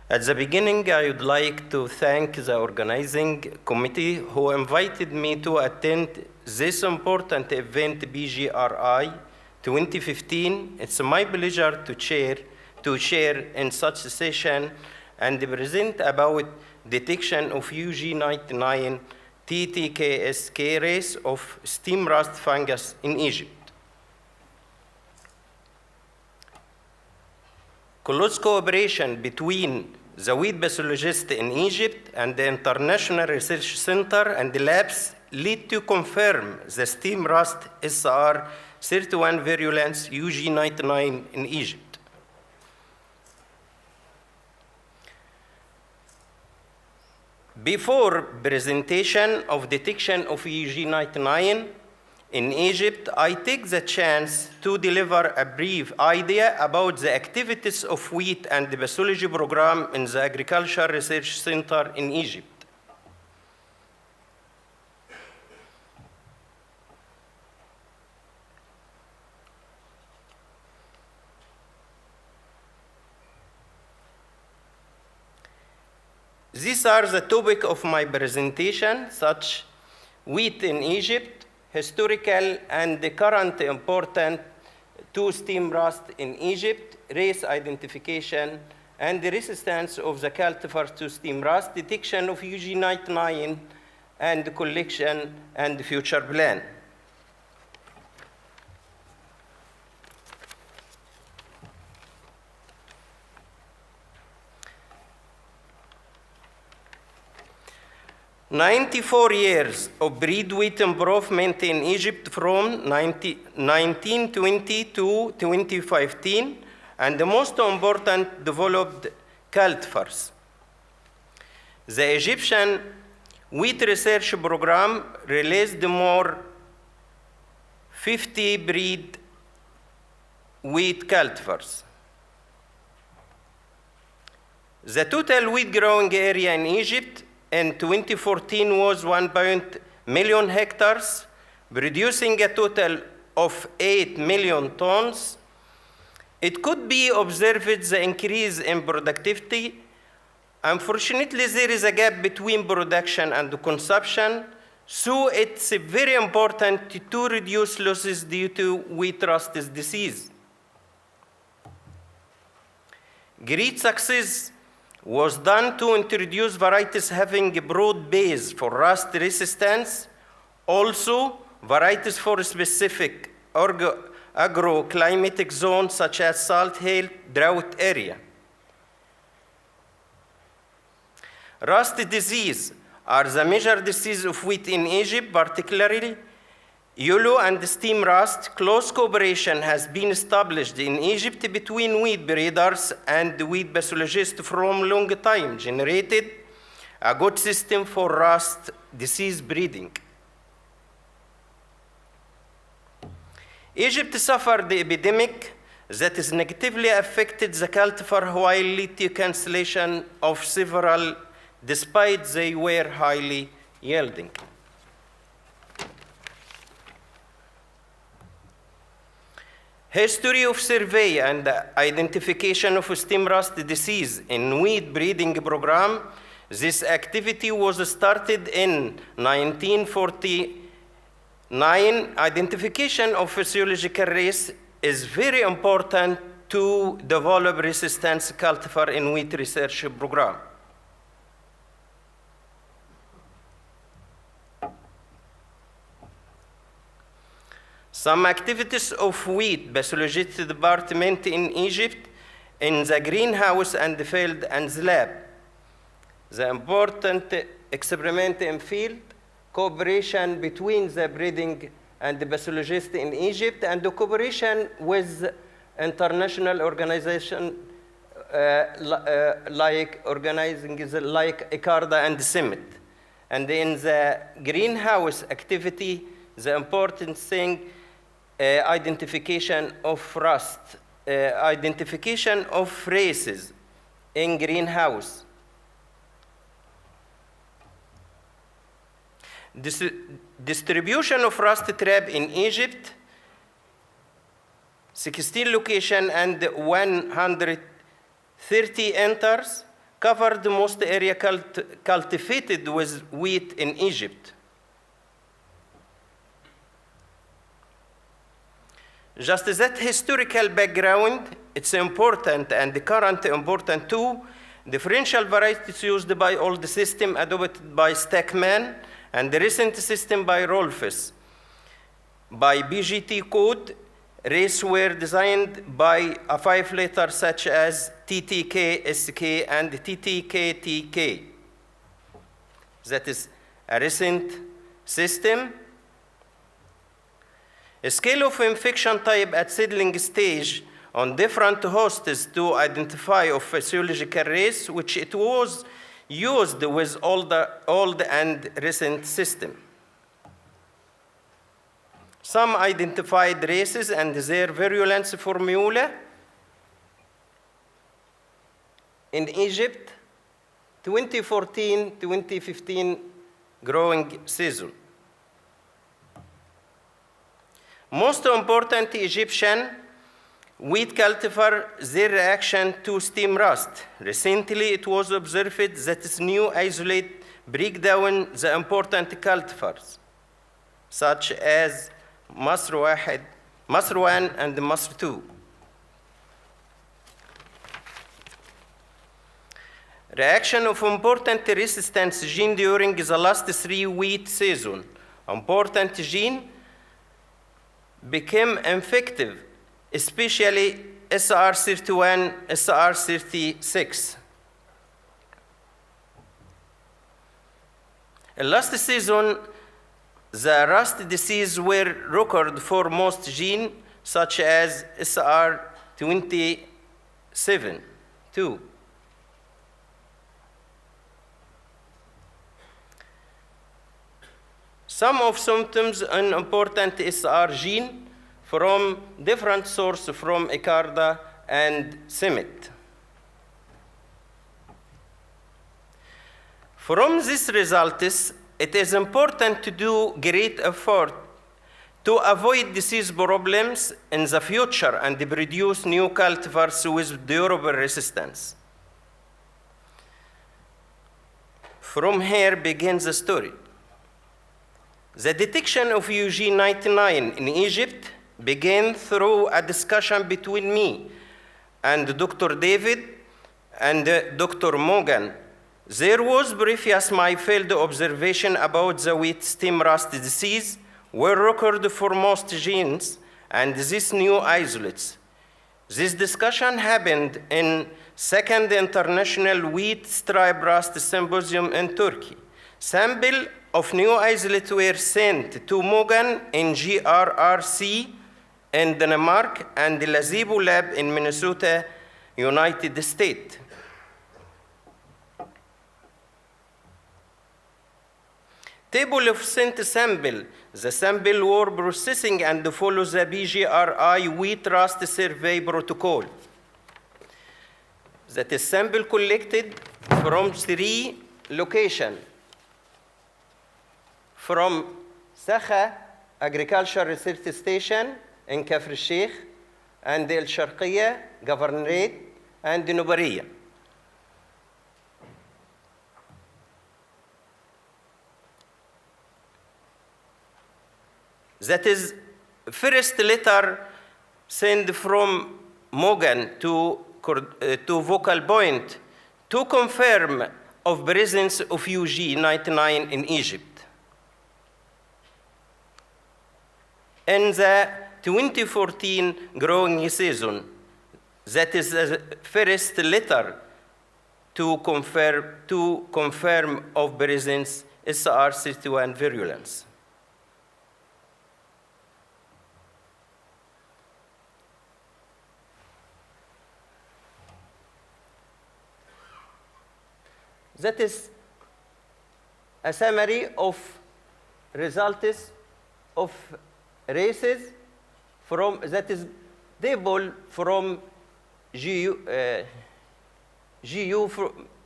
At the beginning, I would like to thank the organizing committee who invited me to attend this important event, BGRI 2015. It's my pleasure to share in such a session and present about detection of UG99 TTKSK race of steam rust fungus in Egypt. Close cooperation between the weed pathologist in Egypt and the International Research Center and the labs lead to confirm the steam rust SR31 virulence UG99 in Egypt. Before presentation of detection of UG99 in Egypt, I take the chance to deliver a brief idea about the activities of wheat and the pathology program in the Agriculture Research Center in Egypt. These are the topic of my presentation, such wheat in Egypt, historical and the current important to steam rust in Egypt, race identification, and the resistance of the cultivar to steam rust, detection of UG99, and the collection and the future plan. "94 years of breed wheat improvement in Egypt from 1920 to 2015, and the most important developed cultivars. The Egyptian wheat research program released more 50 breed wheat cultivars. The total wheat growing area in Egypt in 2014 was 1 million hectares, producing a total of 8 million tons. It could be observed the increase in productivity. Unfortunately, there is a gap between production and consumption, so it's very important to reduce losses due to wheat rust disease. Great success was done to introduce varieties having a broad base for rust resistance, also varieties for specific agroclimatic zones such as salt hail drought area. Rust disease are the major disease of wheat in Egypt, particularly yellow and steam rust. Close cooperation has been established in Egypt between wheat breeders and wheat pathologists from long time, generated a good system for rust disease breeding. Egypt suffered the epidemic that has negatively affected the cultivar while led to cancellation of several, despite they were highly yielding. History of survey and identification of steam rust disease in wheat breeding program. This activity was started in 1949. Identification of physiological race is very important to develop resistance cultivar in wheat research program. Some activities of wheat pathology department in Egypt in the greenhouse and the field and the lab. The important experiment in field, cooperation between the breeding and the pathologist in Egypt, and the cooperation with international organization like ICARDA and CIMMET. And in the greenhouse activity, the important thing, identification of rust, identification of races in greenhouse. Distribution of rust trap in Egypt, 16 location and 130 enters. covered most area cultivated with wheat in Egypt. Just that historical background, it's important and current important too. Differential varieties used by old system adopted by Stackman and the recent system by Rolfes. By BGT code, races were designed by a 5-letter such as TTK, SK, and TTK, TK. That is a recent system. A scale of infection type at seedling stage on different hosts to identify of physiological race, which it was used with old and recent system. Some identified races and their virulence formula in Egypt, 2014-2015 growing season. Most important Egyptian wheat cultivar, their reaction to steam rust. Recently, it was observed that this new isolate break down the important cultivars, such as Masr 1 and Masr 2. Reaction of important resistance gene during the last 3 wheat season. Important gene became infective, especially SR31, SR36. Last season, the rust disease were recorded for most genes, such as SR27, too. Some of symptoms in important SR gene from different sources from Ecarda and Semet. From these results, it is important to do great effort to avoid disease problems in the future and produce new cultivars with durable resistance. From here begins the story. The detection of UG99 in Egypt began through a discussion between me and Dr. David and Dr. Morgan. There was previous my field observation about the wheat stem rust disease were recorded for most genes and these new isolates. This discussion happened in Second International Wheat Stripe Rust Symposium in Turkey. Sample of new isolates were sent to Morgan in GRRC in Denmark and the Lazebo lab in Minnesota, United States. Table of sent sample. The sample were processing and follow the BGRI wheat rust survey protocol. That is sample collected from 3 locations. From Sakha Agriculture Research Station in Kafr al-Sheikh and El Sharqiya Governorate and Nubariya. That is first letter sent from Morgan to Vocal Point to confirm of presence of UG99 in Egypt. In the 2014 growing season, that is the first letter to confirm of presence SR31 virulence. That is a summary of results of races from that is table from GU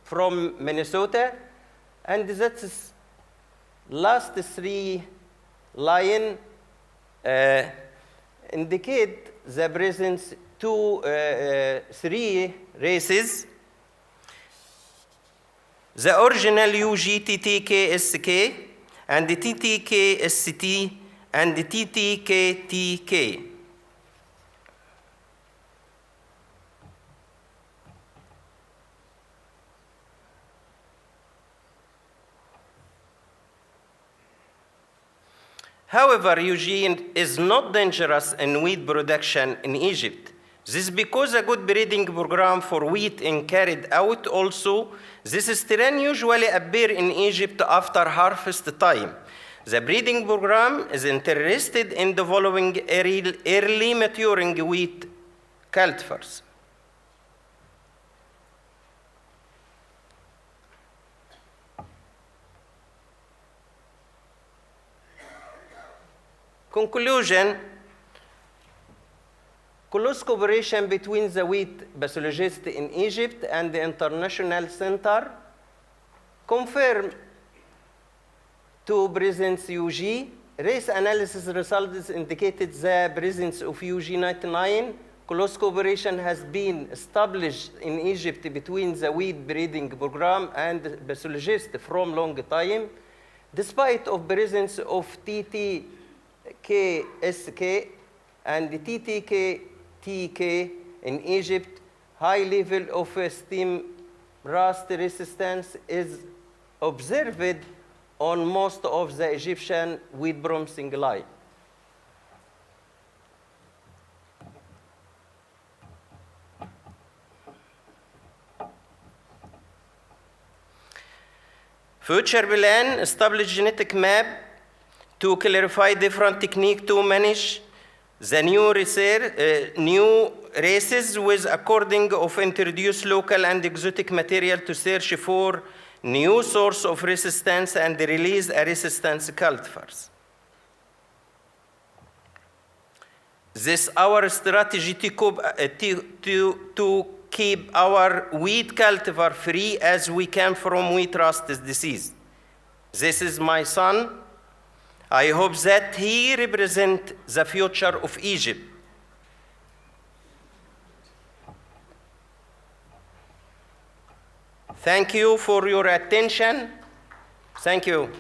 from Minnesota, and that is last 3 line indicate the presence 3 races. the original UG99 and the TTK-ST and the TTK-TK. However, UG is not dangerous in wheat production in Egypt. This is because a good breeding program for wheat is carried out also. This strain usually appears in Egypt after harvest time. The breeding program is interested in developing early maturing wheat cultivars. Conclusion, close cooperation between the wheat pathologist in Egypt and the International Center confirm to presence UG. Race analysis results indicated the presence of UG99. Close cooperation has been established in Egypt between the wheat breeding program and the pathologist from long time. Despite of presence of TTK-SK and the TTK-TK in Egypt, high level of stem rust resistance is observed on most of the Egyptian wheat promising line. Future plan, establish genetic map to clarify different technique to manage the new races with according of introduce local and exotic material to search for new source of resistance and release a resistance cultivars. This our strategy to keep our wheat cultivar free as we can from wheat rust disease. This is my son. I hope that he represents the future of Egypt. Thank you for your attention. Thank you.